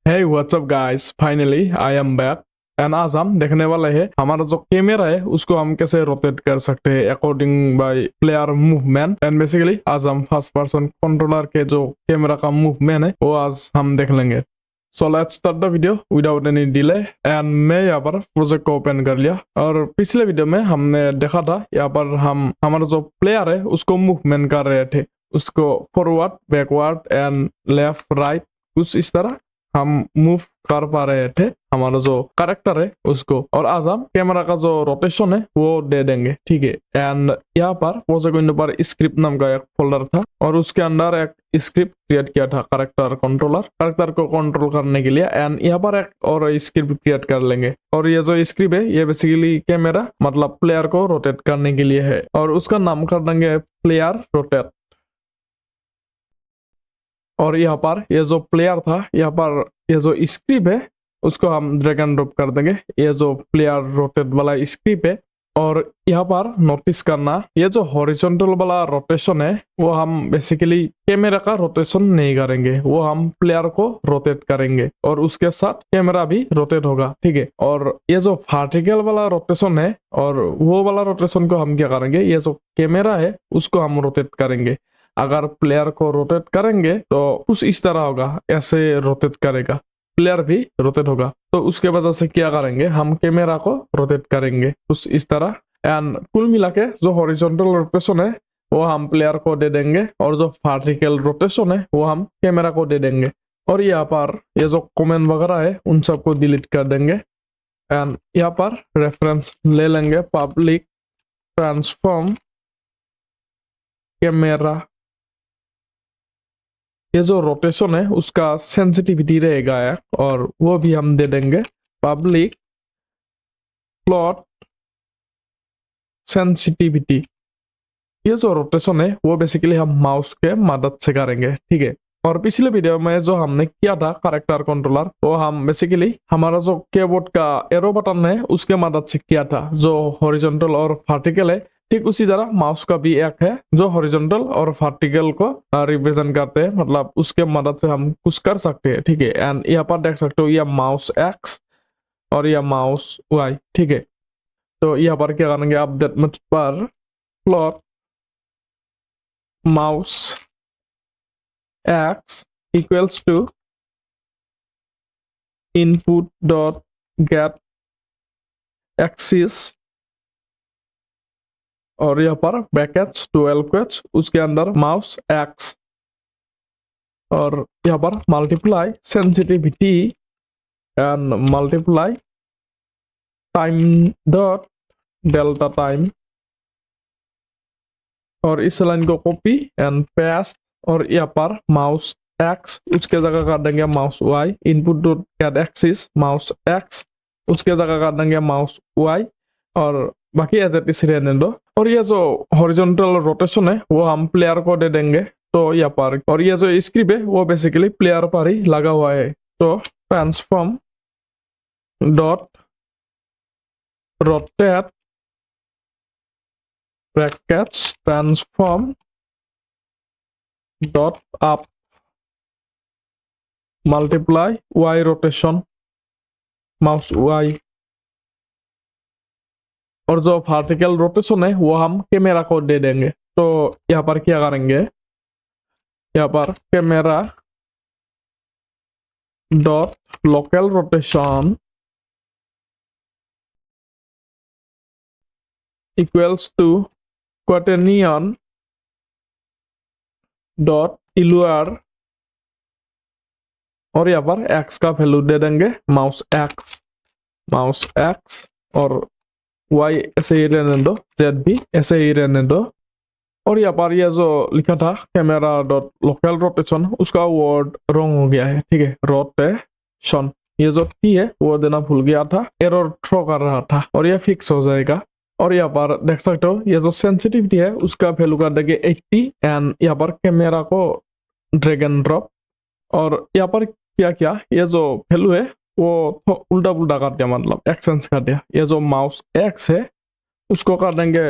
Hey, what's up guys? Finally, I am back. And आज हम देखने वाले हैं हमारा जो कैमरा है उसको हम कैसे रोटेट कर सकते हैं according by player movement. And basically आज हम फर्स्ट पर्सन कंट्रोलर के जो कैमरा का मूवमेंट है वो आज हम देख लेंगे। So let's start the video without any delay. And मैं यहाँ पर प्रोजेक्ट को ओपन कर लिया और पिछले वीडियो में हमने देखा था यहाँ पर हम हमारा जो प्लेयर है उसको मूवमेंट कर रहे थे, उसको forward backward and left right कुछ इस तरह हम मूव कर पा रहे थे हमारा जो कैरेक्टर है उसको। और आज हम कैमरा का जो रोटेशन है वो दे देंगे, ठीक है। एंड यहाँ पर प्रोजेक्ट विंडो पर स्क्रिप्ट नाम का एक फोल्डर था और उसके अंदर एक स्क्रिप्ट क्रिएट किया था कैरेक्टर को कंट्रोल करने के लिए। एंड यहाँ पर एक और स्क्रिप्ट क्रिएट कर लेंगे और ये जो स्क्रिप्ट है ये बेसिकली कैमरा मतलब प्लेयर को रोटेट करने के लिए है और उसका नाम कर देंगे प्लेयर रोटेट। और यहाँ पर ये जो प्लेयर था यहाँ पर ये जो स्क्रिप्ट है उसको हम ड्रैग एंड ड्रॉप कर देंगे, ये जो प्लेयर रोटेट वाला स्क्रिप्ट है। और यहाँ पर नोटिस करना ये जो हॉरिजॉन्टल वाला रोटेशन है वो हम बेसिकली कैमरा का रोटेशन नहीं करेंगे, वो हम प्लेयर को रोटेट करेंगे और उसके साथ कैमरा भी रोटेट होगा, ठीक है। और ये जो वर्टिकल वाला रोटेशन है और वो वाला रोटेशन को हम क्या करेंगे, ये जो कैमरा है उसको हम रोटेट करेंगे। अगर प्लेयर को रोटेट करेंगे तो कुछ इस तरह होगा, ऐसे रोटेट करेगा, प्लेयर भी रोटेट होगा। तो उसके वजह से क्या करेंगे, हम कैमरा को रोटेट करेंगे कुछ इस तरह। एंड कुल मिला के जो हॉरिजॉन्टल रोटेशन है वो हम प्लेयर को दे देंगे और जो वर्टिकल रोटेशन है वो हम कैमरा को दे देंगे। और यहाँ पर ये जो कमेंट वगैरह है उन सबको डिलीट कर देंगे। एंड यहाँ पर रेफरेंस ले लेंगे पब्लिक ट्रांसफॉर्म कैमरा। ये जो रोटेशन है उसका सेंसिटिविटी रहेगा है और वो भी हम दे देंगे पब्लिक प्लॉट सेंसिटिविटी। ये जो रोटेशन है वो बेसिकली हम माउस के मदद से करेंगे, ठीक है। और पिछले वीडियो में जो हमने किया था कैरेक्टर कंट्रोलर वो हम बेसिकली हमारा जो कीबोर्ड का एरो बटन है उसके मदद से किया था, जो हॉरिजॉन्टल और वर्टिकल है। ठीक उसी तरह माउस का भी एक है जो हॉरिजॉन्टल और वर्टिकल को रिप्रेजेंट करते हैं, मतलब उसके मदद से हम कुछ कर सकते हैं, ठीक है। एंड यहाँ पर देख सकते हो ये माउस एक्स और यह माउस वाई, ठीक है। तो यहाँ पर क्या करेंगे, अपडेट मेथड पर float mouse X equals to input dot get axis और यहाँ पर ब्रैकेट्स 12 क्वेट्स उसके अंदर माउस एक्स और यहाँ पर multiply sensitivity and multiply time dot delta time. और इस लाइन को कॉपी एंड पेस्ट और यहाँ पर माउस एक्स उसके जगह कर देंगे mouse Y, input dot get axis mouse X उसके जगह कर देंगे माउस वाई और बाकी एज इट इज रहने दो। और ये जो हॉरिजॉन्टल रोटेशन है वो हम प्लेयर को दे देंगे तो यहाँ पर। और ये जो स्क्रिप्ट है वो बेसिकली प्लेयर पर ही लगा हुआ है, तो transform dot rotate brackets transform dot up multiply Y rotation mouse Y. और जो वर्टिकल रोटेशन है वो हम कैमरा को दे देंगे। तो यहाँ पर क्या करेंगे, यहाँ पर camera dot local rotation equals to quaternion dot Euler और यहाँ पर x का वैल्यू दे देंगे माउस एक्स और y ऐसे ही रहने दो, z भी ऐसे ही रहने दो। और यहाँ पर ये जो लिखा था कैमरा डॉट लोकल रोटेशन उसका वर्ड रॉन्ग हो गया है, ठीक है। रोटेशन ये जो टी है वो देना भूल गया था, एरर थ्रो कर रहा था और ये फिक्स हो जाएगा। और यहाँ पर देख सकते हो ये जो सेंसिटिविटी है उसका वैल्यू कर देंगे 80 एंड यहाँ पर कैमरा को ड्रैग एंड ड्रॉप। और यहाँ पर क्या क्या ये जो वैल्यू है वो उल्टा पुल्टा कर दिया, मतलब एक्सचेंज कर दिया। ये जो माउस एक्स है उसको कर देंगे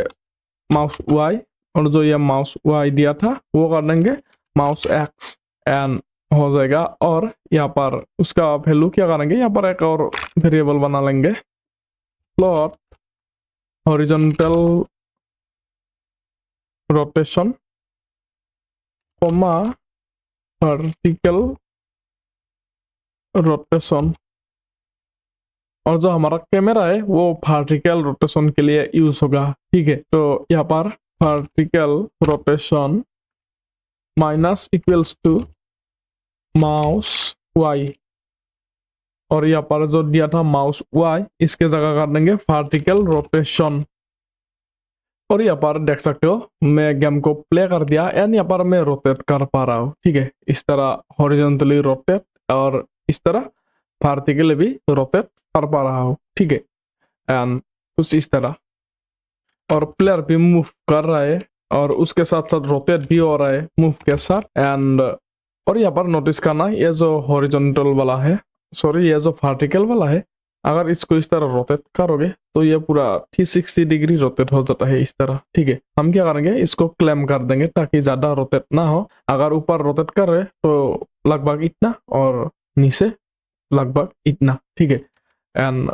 माउस वाई और जो ये माउस वाई दिया था वो कर देंगे माउस एक्स। एंड हो जाएगा। और यहाँ पर उसका वैल्यू क्या करेंगे, यहाँ पर एक और वेरिएबल बना लेंगे, plot horizontal rotation comma vertical rotation. और जो हमारा कैमरा है वो वर्टिकल रोटेशन के लिए यूज होगा, ठीक है। तो यहाँ पर vertical rotation minus equals to mouse Y, और यहाँ पर जो दिया था माउस वाई, इसके जगह कर देंगे वर्टिकल रोटेशन। और यहाँ पर देख सकते हो मैं गेम को प्ले कर दिया एंड यहाँ पर मैं रोटेट कर पा रहा हूँ, ठीक है। इस तरह हॉरिजॉन्टली रोटेट और इस तरह वर्टिकली भी रोटेट कर पा रहा हूँ, ठीक है। एंड कुछ इस तरह, और प्लेयर भी मूव कर रहा है और उसके साथ साथ रोटेट भी हो रहा है मूव के साथ। एंड और यहाँ पर नोटिस करना, ये जो हॉरिजॉन्टल वाला है, सॉरी ये जो वर्टिकल वाला है, अगर इसको इस तरह रोटेट करोगे तो ये पूरा 360 डिग्री रोटेट हो जाता है इस तरह, ठीक है। हम क्या करेंगे, इसको क्लेम कर देंगे ताकि ज्यादा रोटेट ना हो। अगर ऊपर रोटेट कर रहे तो लगभग इतना और नीचे लगभग इतना, ठीक है। एंड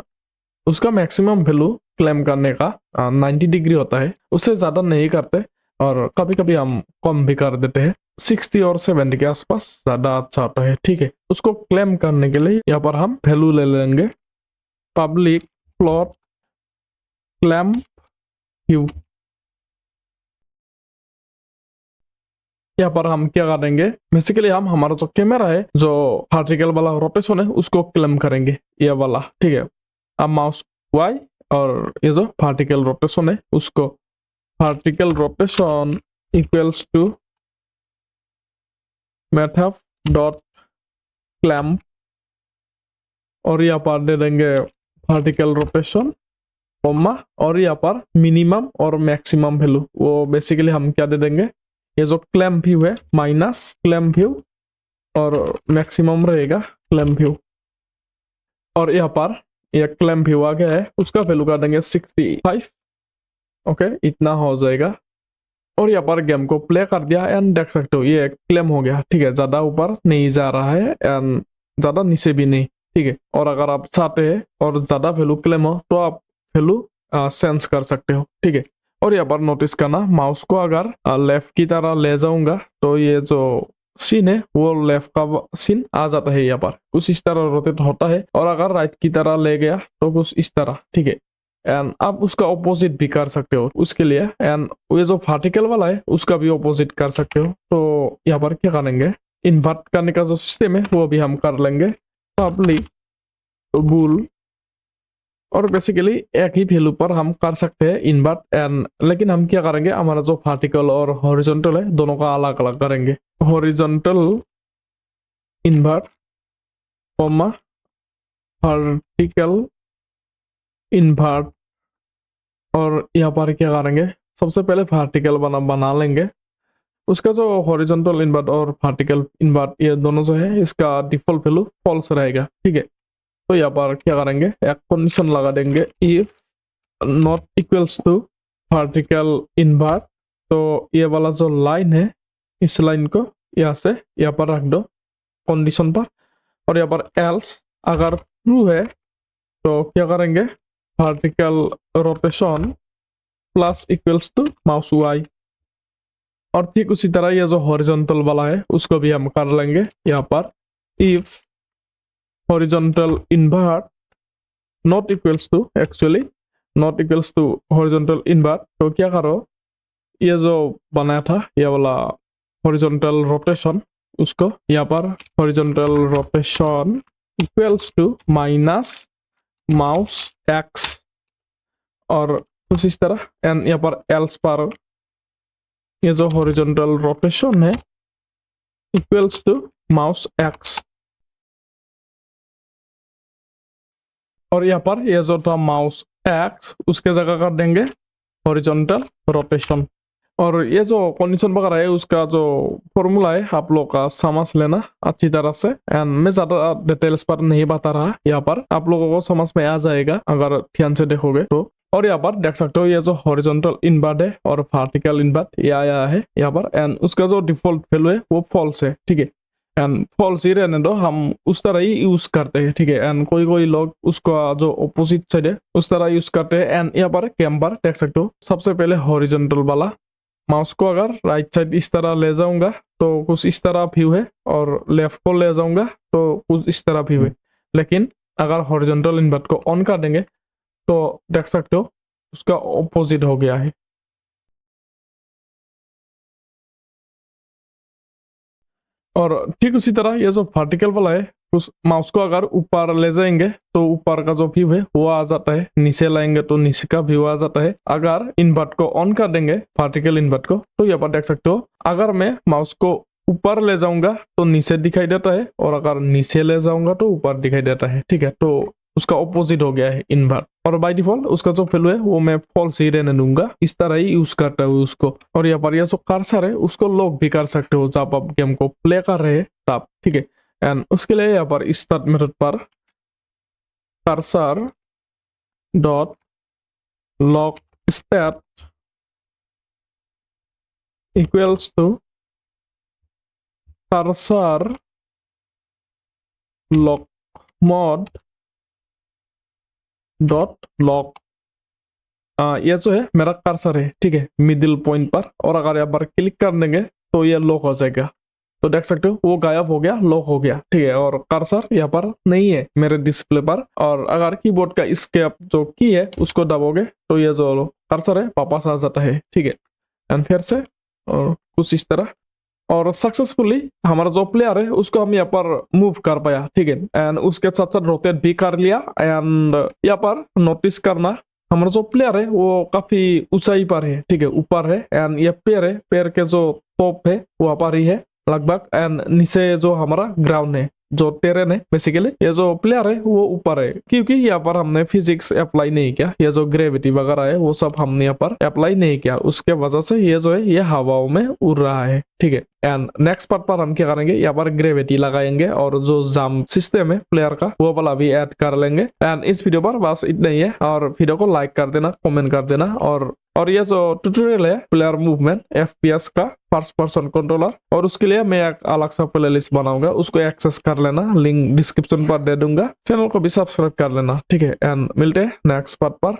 उसका मैक्सिमम वैल्यू क्लेम करने का 90 डिग्री होता है, उससे ज्यादा नहीं करते, और कभी कभी हम कम भी कर देते हैं, 60 और 70 के आसपास ज्यादा अच्छा होता है, ठीक है। उसको क्लेम करने के लिए यहाँ पर हम वैल्यू ले लेंगे पब्लिक प्लॉट क्लेम व्यू। यहाँ पर हम क्या करेंगे, बेसिकली हम हमारा जो कैमरा है जो वर्टिकल वाला रोटेशन है उसको क्लेम करेंगे, ये वाला, ठीक है। अब माउस वाई और ये जो वर्टिकल रोटेशन है उसको vertical rotation equals to method dot clamp, और यहाँ पर दे देंगे वर्टिकल रोटेशन कॉमा, और यहाँ पर मिनिमम और मैक्सिमम वैल्यू, वो बेसिकली हम क्या दे देंगे, ये जो क्लैम्प व्यू है माइनस क्लैम्प व्यू, और मैक्सिमम रहेगा क्लैम्प व्यू। और यहाँ पर ये क्लैम्प व्यू आ गया है, उसका वैल्यू कर देंगे 65, ओके, इतना हो जाएगा। और यहाँ पर गेम को प्ले कर दिया एंड देख सकते हो ये क्लेम हो गया, ठीक है। ज्यादा ऊपर नहीं जा रहा है एंड ज्यादा नीचे भी नहीं, ठीक है। और अगर आप चाहते हैं और ज्यादा वैल्यू क्लेम हो तो आप वैल्यू सेंस कर सकते हो, ठीक है। और यहाँ पर नोटिस करना, माउस को अगर लेफ्ट की तरह ले जाऊंगा तो ये जो सीन है वो लेफ्ट का सीन आ जाता है, यहाँ पर कुछ इस तरह रोटेट होता है। और अगर राइट की तरह ले गया तो कुछ इस तरह, ठीक है। एंड आप उसका ऑपोजिट भी कर सकते हो उसके लिए, एंड ये जो वर्टिकल वाला है उसका भी ऑपोजिट कर सकते हो। तो यहाँ पर क्या करेंगे, इन्वर्ट करने का जो सिस्टम है वो भी हम कर लेंगे पब्लिक बुल, और बेसिकली एक ही वैल्यू पर हम कर सकते हैं इन्वर्ट एंड, लेकिन हम क्या करेंगे, हमारा जो वर्टिकल और हॉरिजॉन्टल है दोनों का अलग अलग करेंगे। Horizontal invert comma vertical invert, और यहाँ पर क्या करेंगे, सबसे पहले वर्टिकल बना लेंगे। उसका जो हॉरिजॉन्टल इन्वर्ट और वर्टिकल इन्वर्ट ये दोनों जो है इसका डिफॉल्ट वैल्यू फॉल्स रहेगा, ठीक है। तो यहाँ पर क्या करेंगे, एक कंडीशन लगा देंगे, if not equals to vertical invert, तो ये वाला जो लाइन है इस लाइन को यहाँ से यहाँ पर रख दो कंडीशन पर, और यहाँ पर एल्स अगर ट्रू है तो क्या करेंगे, vertical rotation plus equals to mouse Y. और ठीक उसी तरह ये जो हॉरिजॉन्टल वाला है उसको भी हम कर लेंगे, यहाँ पर if horizontal invert not equals to, actually not equals to horizontal invert, तो क्या करो, ये जो बनाया था ये वाला हॉरिजॉन्टल रोटेशन उसको यहाँ पर horizontal rotation equals to minus mouse X, और कुछ इस तरह। एंड यहाँ पर एल्स पर ये जो हॉरिजॉन्टल रोटेशन है इक्वल्स टू माउस एक्स, और यहाँ पर ये जो था माउस एक्स उसके जगह कर देंगे हॉरिजॉन्टल रोटेशन। और ये जो कंडीशन वगैरह है उसका जो फॉर्मूला है आप लोग का समझ लेना अच्छी तरह से, एंड मैं ज्यादा डिटेल्स पर नहीं बता रहा, यहाँ पर आप लोगों को समझ में आ जाएगा अगर ध्यान से देखोगे तो। और यहाँ पर देख सकते हो ये जो हॉरिजॉन्टल इन्वर्ट है और वर्टिकल इन्वर्ट ये आया है यहाँ पर, एंड उसका जो डिफॉल्ट वैल्यू है वो फॉल्स है, ठीक है। एंड फॉल्स ही रहने दो, हम उस तरह ही यूज करते हैं, ठीक है। एंड कोई कोई लोग उसका जो ऑपोजिट साइड है उस तरह यूज करते हैं। एंड यहाँ पर कैमपर देख सकते हो, सबसे पहले हॉरिजॉन्टल वाला माउस को अगर राइट साइड इस तरह ले जाऊंगा तो कुछ इस तरह व्यू है, और लेफ्ट को ले जाऊंगा तो कुछ इस तरह व्यू है। लेकिन अगर हॉरिजॉन्टल इन्वर्ट को ऑन कर देंगे तो देख सकते हो उसका ऑपोजिट हो गया है। और ठीक उसी तरह ये जो वर्टिकल वाला है, उस माउस को अगर ऊपर ले जाएंगे तो ऊपर का जो व्यू है वो आ जाता है, नीचे लाएंगे तो नीचे का व्यू आ जाता है। अगर इन्वर्ट को ऑन कर देंगे, वर्टिकल इन्वर्ट को, तो यहाँ पर देख सकते हो अगर मैं माउस को ऊपर ले जाऊंगा तो नीचे दिखाई देता है, और अगर नीचे ले जाऊंगा तो ऊपर दिखाई देता है, ठीक है। तो उसका ऑपोजिट हो गया है इन्वर्ट। और बाय डिफॉल्ट उसका जो वैल्यू है वो मैं फॉल्स ही रहने दूंगा, इस तरह ही यूज करता हूँ उसको। और यहाँ पर यह जो कर्सर है उसको लॉक भी कर सकते हो जब आप गेम को प्ले कर रहे हैं तब, ठीक है। एंड उसके लिए यहाँ पर स्टार्ट मेथड पर cursor dot lock state equals to cursor lock mode dot lock. ये जो है मेरा कर्सर है, ठीक है, मिडिल पॉइंट पर। और अगर यहाँ पर क्लिक कर देंगे तो ये लॉक हो जाएगा। तो देख सकते हो वो गायब हो गया, लॉक हो गया, ठीक है। और कर्सर यहाँ पर नहीं है मेरे डिस्प्ले पर। और अगर कीबोर्ड का एस्केप जो की है उसको दबाओगे तो ये जो कर्सर है वापस आ जाता है, ठीक है। एंड फिर से और कुछ इस तरह, और सक्सेसफुली हमारा जो प्लेयर है उसको हम यहाँ पर मूव कर पाया, ठीक है। एंड उसके साथ साथ रोटेट भी कर लिया। एंड यहाँ पर नोटिस करना हमारा जो प्लेयर है वो काफी ऊंचाई पर है, ठीक है, ऊपर है। एंड ये पैर है, पैर के जो टॉप है वहां पर ही है लगभग। एंड नीचे जो हमारा ग्राउंड है, जो टेरेन है, बेसिकली ये जो प्लेयर है वो ऊपर है, क्योंकि यहाँ पर हमने फिजिक्स अप्लाई नहीं किया। ये जो ग्रेविटी वगैरह है वो सब हमने यहाँ पर अप्लाई नहीं किया, उसके वजह से ये जो है ये हवाओं में उड़ रहा है, ठीक है। एंड नेक्स्ट पार्ट पर हम क्या करेंगे, यहाँ पर ग्रेविटी लगाएंगे और जो जंप सिस्टम है प्लेयर का वो वाला भी ऐड कर लेंगे। एंड इस वीडियो पर बस इतना ही है, और वीडियो को लाइक कर देना, कमेंट कर देना। और ये जो ट्यूटोरियल है प्लेयर मूवमेंट एफपीएस का फर्स्ट पर्सन कंट्रोलर, और उसके लिए मैं एक अलग सा प्लेलिस्ट बनाऊंगा, उसको एक्सेस कर लेना, लिंक डिस्क्रिप्शन पर दे दूंगा। चैनल को भी सब्सक्राइब कर लेना, ठीक है। एंड मिलते हैं नेक्स्ट पार्ट पर।